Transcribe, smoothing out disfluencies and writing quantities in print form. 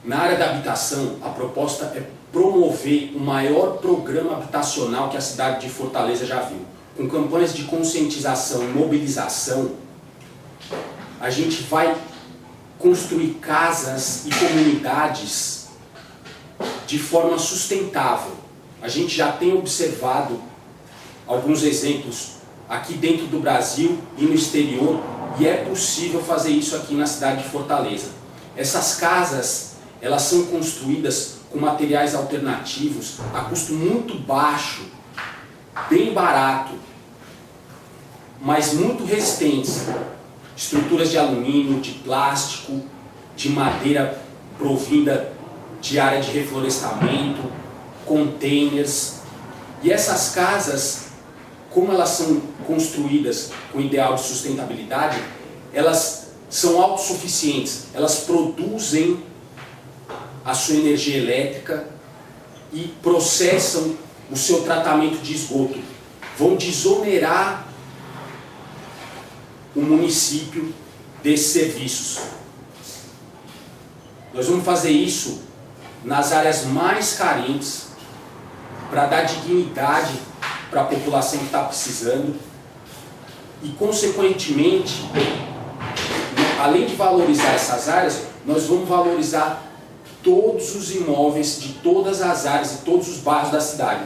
Na área da habitação, a proposta é promover o maior programa habitacional que a cidade de Fortaleza já viu. Com campanhas de conscientização e mobilização, a gente vai construir casas e comunidades de forma sustentável. A gente já tem observado alguns exemplos aqui dentro do Brasil e no exterior, e é possível fazer isso aqui na cidade de Fortaleza. Essas casas, elas são construídas com materiais alternativos a custo muito baixo, bem barato, mas muito resistentes. Estruturas de alumínio, de plástico, de madeira provinda de área de reflorestamento, containers. E essas casas, como elas são construídas com ideal de sustentabilidade, elas são autossuficientes, elas produzem a sua energia elétrica e processam o seu tratamento de esgoto. Vão desonerar o município desses serviços. Nós vamos fazer isso nas áreas mais carentes, para dar dignidade para a população que está precisando e, consequentemente, além de valorizar essas áreas, nós vamos valorizar todos os imóveis de todas as áreas e todos os bairros da cidade.